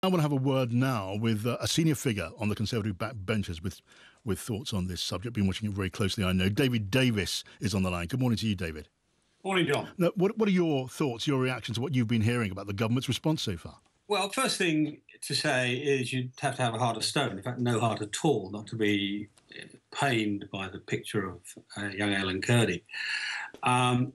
I want to have a word now with a senior figure on the Conservative backbenchers with thoughts on this subject. Been watching it very closely, I know. David Davis is on the line. Good morning to you, David. Morning, John. Now, what are your thoughts, your reaction to what you've been hearing about the government's response so far? Well, first thing to say is you'd have to have a heart of stone, in fact, no heart at all, not to be pained by the picture of young Ellen Kurdi. And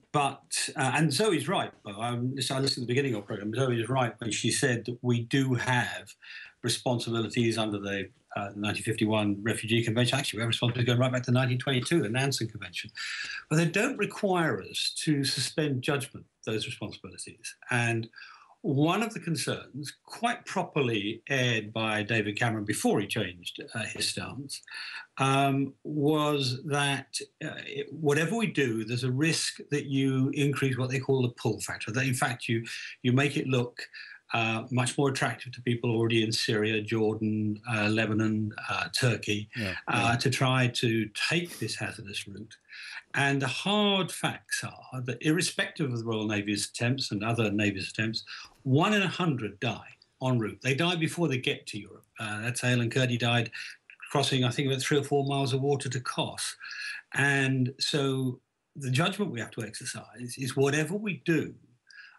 Zoe's right. I listened to the beginning of the programme. Zoe's right when she said that we do have responsibilities under the 1951 Refugee Convention. Actually, we have responsibilities going right back to 1922, the Nansen Convention. But they don't require us to suspend judgment, those responsibilities. And one of the concerns, quite properly aired by David Cameron before he changed his stance, was that whatever we do, there's a risk that you increase what they call the pull factor, that in fact you make it look much more attractive to people already in Syria, Jordan, Lebanon, Turkey, to try to take this hazardous route. And the hard facts are that irrespective of the Royal Navy's attempts and other navies' attempts, 1 in 100 die en route. They die before they get to Europe. That's Ellen Kurdi died crossing, I think, about 3 or 4 miles of water to Kos. And so the judgment we have to exercise is whatever we do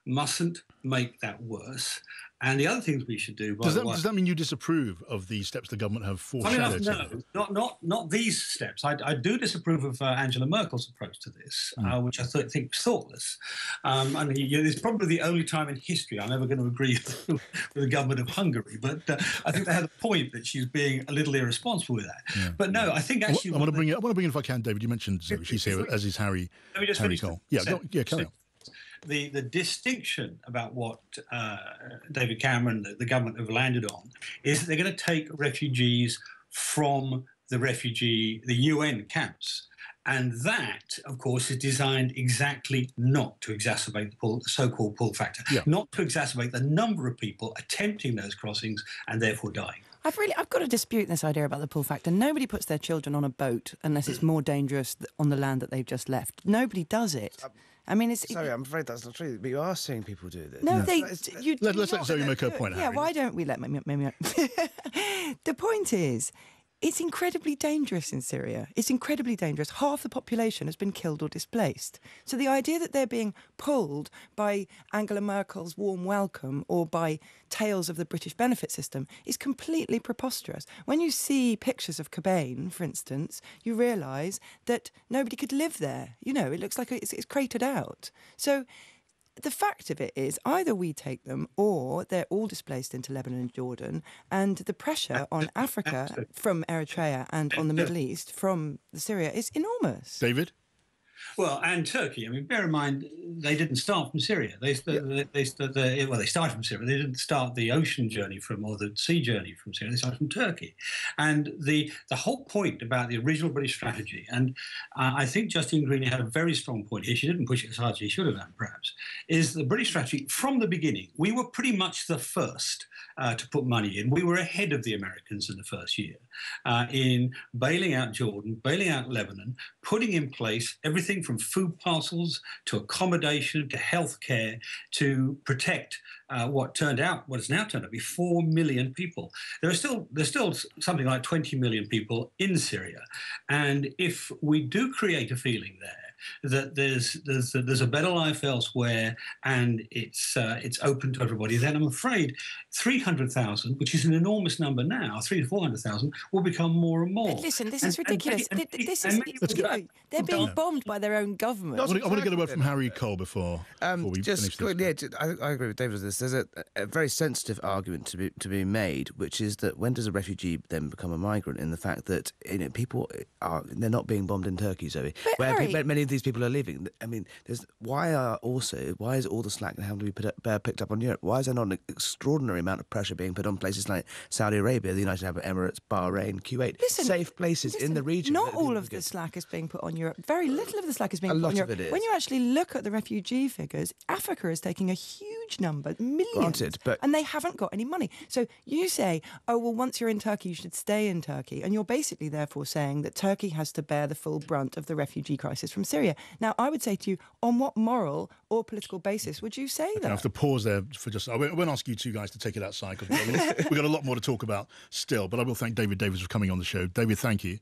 mustn't make that worse. And the other things we should do... Does that mean you disapprove of the steps the government have foreshadowed? No, not these steps. I do disapprove of Angela Merkel's approach to this, which I think was thoughtless. It's probably the only time in history I'm ever going to agree with the government of Hungary. But I think they had a point that she's being a little irresponsible with that. Yeah. But no, I think actually... I want to bring in, if I can, David. You mentioned Zoe. She's here, as is Harry. Let me just finish Cole. Carry on. The distinction about what David Cameron, the government, have landed on is that they're going to take refugees from the UN camps. And that, of course, is designed exactly not to exacerbate the so-called pull factor, not to exacerbate the number of people attempting those crossings and therefore dying. I've got to dispute this idea about the pull factor. Nobody puts their children on a boat unless it's more dangerous on the land that they've just left. Nobody does it. I mean, sorry, I'm afraid that's not true. But you are seeing people do this. No, let's let Zoe make her point. Yeah, Harry. why don't we let me? The point is, it's incredibly dangerous in Syria. It's incredibly dangerous. Half the population has been killed or displaced. So the idea that they're being pulled by Angela Merkel's warm welcome or by tales of the British benefit system is completely preposterous. When you see pictures of Kobane, for instance, you realise that nobody could live there. You know, it looks like it's cratered out. So the fact of it is either we take them or they're all displaced into Lebanon and Jordan, and the pressure on Africa from Eritrea and on the Middle East from Syria is enormous. David? Well, and Turkey. I mean, bear in mind, they didn't start from Syria. They started from Syria. They didn't start the ocean journey or the sea journey from Syria. They started from Turkey. And the whole point about the original British strategy, and I think Justine Greening had a very strong point here, she didn't push it as hard as she should have done, perhaps, is the British strategy from the beginning. We were pretty much the first to put money in. We were ahead of the Americans in the first year in bailing out Jordan, bailing out Lebanon, putting in place everything from food parcels to accommodation to healthcare to protect what has now turned out to be 4 million people. There's still something like 20 million people in Syria, and if we do create a feeling there that there's a better life elsewhere and it's open to everybody, then I'm afraid 300,000, which is an enormous number now, 300,000 to 400,000, will become more and more. But listen, this is ridiculous. They're being bombed by their own government. I want to get a word from Harry Cole before we finish this. I agree with David on this. There's a very sensitive argument to be made, which is that when does a refugee then become a migrant? In the fact that people they're not being bombed in Turkey, Zoe, where many of these people are living. I mean, why is all the slack having to be picked up on Europe? Why is there not an extraordinary amount of pressure being put on places like Saudi Arabia, the United Arab Emirates, Bahrain, Kuwait, safe places in the region? Not all of the slack is being put on Europe. Very little of the slack is being put on Europe. A lot of it is. When you actually look at the refugee figures, Africa is taking a huge number, millions, and they haven't got any money. So you say, oh, well, once you're in Turkey, you should stay in Turkey. And you're basically therefore saying that Turkey has to bear the full brunt of the refugee crisis from Syria. Syria. Now, I would say to you, on what moral or political basis would you say that? I have to pause there for just... I won't ask you two guys to take it outside because we've got a lot more to talk about still, but I will thank David Davis for coming on the show. David, thank you.